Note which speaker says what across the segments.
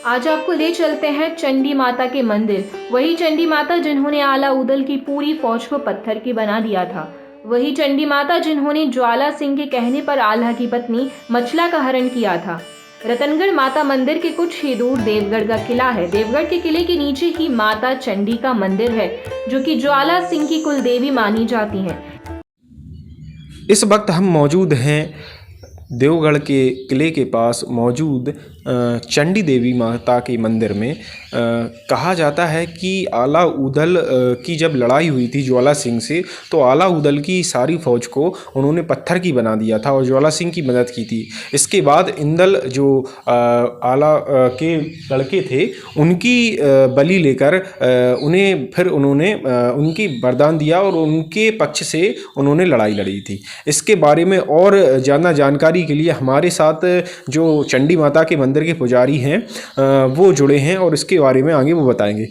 Speaker 1: आज आपको ले चलते हैं चंडी माता के मंदिर। वही चंडी माता जिन्होंने आला उदल की पूरी फौज को पत्थर की बना दिया था। वही चंडी माता जिन्होंने ज्वाला सिंह के कहने पर आल्हा की पत्नी मछला का हरण किया था। रतनगढ़ माता मंदिर के कुछ ही दूर देवगढ़ का किला है। देवगढ़ के किले के नीचे ही माता चंडी का मंदिर है, जो कि ज्वाला सिंह की कुलदेवी मानी जाती हैं।
Speaker 2: इस वक्त हम मौजूद हैं देवगढ़ के किले के पास मौजूद चंडी देवी माता के मंदिर में। कहा जाता है कि आला उदल की जब लड़ाई हुई थी ज्वाला सिंह से, तो आला उदल की सारी फौज को उन्होंने पत्थर की बना दिया था और ज्वाला सिंह की मदद की थी। इसके बाद इंदल जो आला के लड़के थे, उनकी बलि लेकर उन्होंने उनकी वरदान दिया और उनके पक्ष से उन्होंने लड़ाई लड़ी थी। इसके बारे में और ज़्यादा जानकारी के लिए हमारे साथ जो चंडी माता के मंदिर के पुजारी हैं वो जुड़े हैं और इसके बारे में आगे वो बताएंगे।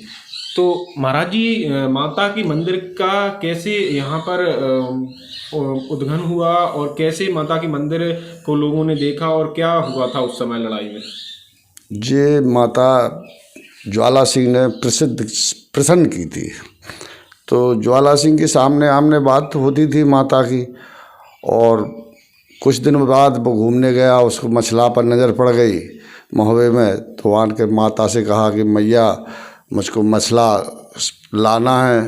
Speaker 2: तो महाराज जी, माता के मंदिर का कैसे यहाँ पर उद्गम हुआ और कैसे माता के मंदिर को लोगों ने देखा और क्या हुआ था उस समय लड़ाई में?
Speaker 3: ये माता ज्वाला सिंह ने प्रसन्न की थी। तो ज्वाला सिंह के सामने आमने बात होती थी माता की, और कुछ दिन बाद वो घूमने गया, उसको मछला पर नज़र पड़ गई महोबे में। तो आन के माता से कहा कि मैया मुझको मछला लाना है,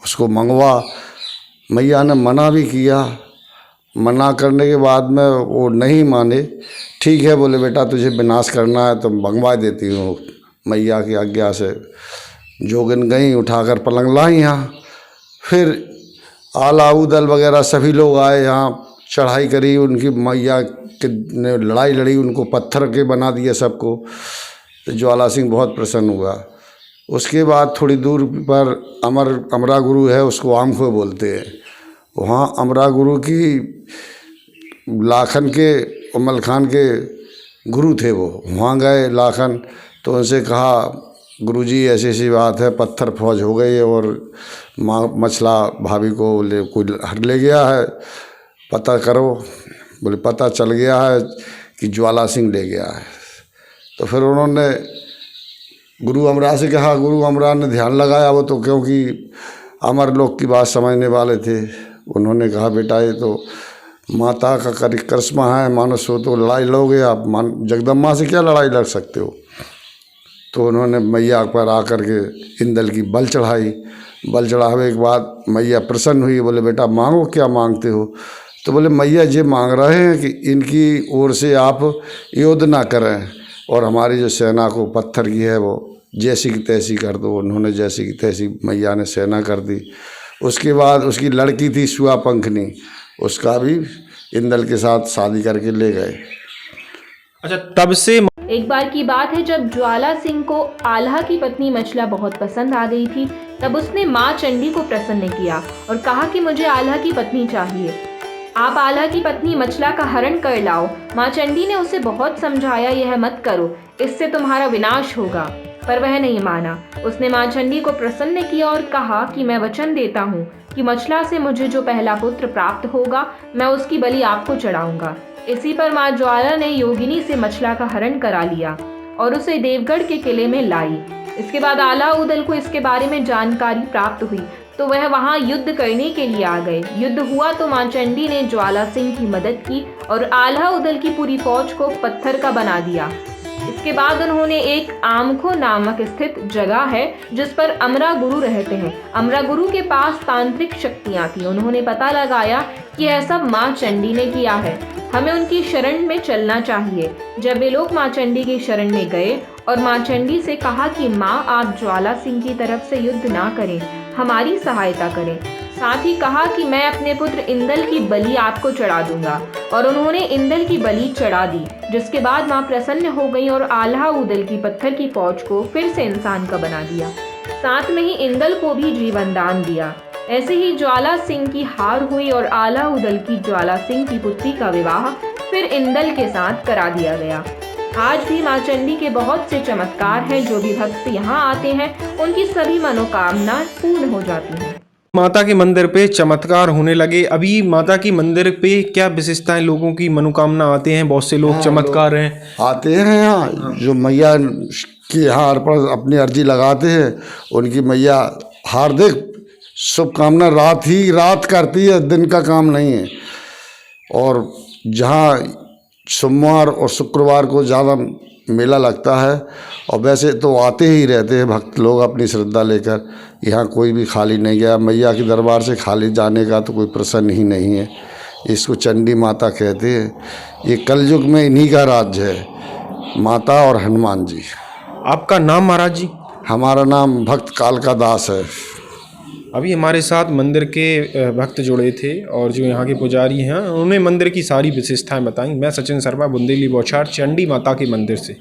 Speaker 3: उसको मंगवा। मैया ने मना भी किया। मना करने के बाद में वो नहीं माने। ठीक है बोले, बेटा तुझे विनाश करना है तो मंगवा देती हूँ। मैया की आज्ञा से जोगिन गई, उठाकर पलंग लाई यहाँ। फिर आला उदल वगैरह सभी लोग आए, यहाँ चढ़ाई करी, उनकी मैया के ने लड़ाई लड़ी, उनको पत्थर के बना दिया सबको। तो ज्वाला सिंह बहुत प्रसन्न हुआ। उसके बाद थोड़ी दूर पर अमरा गुरु है, उसको आमखो बोलते हैं। वहाँ अमरा गुरु की लाखन के उमल खान के गुरु थे, वो वहाँ गए लाखन। तो उनसे कहा, गुरुजी ऐसी ऐसी बात है, पत्थर फौज हो गई और मछला भाभी को कोई हर ले गया है, पता करो। बोले पता चल गया है कि ज्वाला सिंह ले गया है। तो फिर उन्होंने गुरु अमरा से कहा। गुरु अमरा ने ध्यान लगाया, वो तो क्योंकि अमर लोग की बात समझने वाले थे। उन्होंने कहा, बेटा ये तो माता का करिश्मा है, मानस हो तो लड़ाई लड़ोगे आप, जगदम्बा से क्या लड़ाई लड़ सकते हो। तो उन्होंने मैया पर आकर के इंदल की बल चढ़ाई। बल चढ़ावे के बाद मैया प्रसन्न हुई। बोले बेटा मांगो, क्या मांगते हो। तो बोले मैया ये मांग रहे हैं कि इनकी ओर से आप युद्ध ना करें और हमारी जो सेना को पत्थर की है वो जैसी की तैसी कर दो। उन्होंने जैसी की तैसी मैया ने सेना कर दी। उसके बाद उसकी लड़की थी सुआ पंखनी, उसका भी इंदल के साथ शादी करके ले गए।
Speaker 2: अच्छा, तब से
Speaker 1: एक बार की बात है जब ज्वाला सिंह को आल्हा की पत्नी मछला बहुत पसंद आ गई थी। तब उसने माँ चंडी को प्रसन्न किया और कहा कि मुझे आल्हा की पत्नी चाहिए, आप आल्हा की पत्नी मछला का हरण कर लाओ। माँ चंडी ने उसे बहुत समझाया, यह मत करो, इससे तुम्हारा विनाश होगा, पर वह नहीं माना। उसने माँ चंडी को प्रसन्न किया और कहा कि मैं वचन देता हूँ कि मछला से मुझे जो पहला पुत्र प्राप्त होगा, मैं उसकी बलि आपको चढ़ाऊंगा। इसी पर माँ ज्वाला ने योगिनी से मछला का हरण करा लिया और उसे देवगढ़ के किले में लाई। इसके बाद आला उदल को इसके बारे में जानकारी प्राप्त हुई, तो वह वहां युद्ध करने के लिए आ गए। युद्ध हुआ तो माँ चंडी ने ज्वाला सिंह की मदद की और आला उदल की पूरी फौज को पत्थर का बना दिया। इसके बाद उन्होंने एक आमखो नामक स्थित जगह है जिस पर अमरा गुरु रहते हैं। अमरा गुरु के पास तांत्रिक शक्तियां थी। उन्होंने पता लगाया कि यह सब माँ चंडी ने किया है, हमें उनकी शरण में चलना चाहिए। जब वे लोग माँ चंडी की शरण में गए और माँ चंडी से कहा कि माँ आप ज्वाला सिंह की तरफ से युद्ध ना करें, हमारी सहायता करें। साथ ही कहा कि मैं अपने पुत्र इंदल की बलि आपको चढ़ा दूंगा, और उन्होंने इंदल की बलि चढ़ा दी। जिसके बाद माँ प्रसन्न हो गई और आल्हा उदल की पत्थर की फौज को फिर से इंसान का बना दिया। साथ में ही इंदल को भी जीवन दान दिया। ऐसे ही ज्वाला सिंह की हार हुई और आला उदल की ज्वाला सिंह की पुत्री का विवाह फिर इंदल के साथ करा दिया गया। आज भी माँ चंडी के बहुत से चमत्कार हैं। जो भी भक्त यहाँ आते हैं उनकी सभी मनोकामना पूर्ण हो जाती हैं।
Speaker 2: माता के मंदिर पे चमत्कार होने लगे। अभी माता की मंदिर पे क्या विशेषताएं, लोगों की मनोकामना आते हैं, बहुत से लोग चमत्कार हैं
Speaker 3: आते हैं यहाँ। जो मैया कि यहाँ अर्पण अपनी अर्जी लगाते हैं। उनकी मैया हार्दिक शुभकामना रात करती है, दिन का काम नहीं है। और जहाँ सोमवार और शुक्रवार को ज़्यादा मेला लगता है, और वैसे तो आते ही रहते हैं भक्त लोग अपनी श्रद्धा लेकर। यहाँ कोई भी खाली नहीं गया, मैया के दरबार से खाली जाने का तो कोई प्रश्न ही नहीं है। इसको चंडी माता कहते हैं। ये कलयुग में इन्हीं का राज्य है, माता और हनुमान जी।
Speaker 2: आपका नाम महाराज जी?
Speaker 3: हमारा नाम भक्त कालका दास है।
Speaker 2: अभी हमारे साथ मंदिर के भक्त जुड़े थे और जो यहाँ के पुजारी हैं उन्होंने मंदिर की सारी विशेषताएं बताई। मैं सचिन शर्मा, बुंदेली बौछार, चंडी माता के मंदिर से।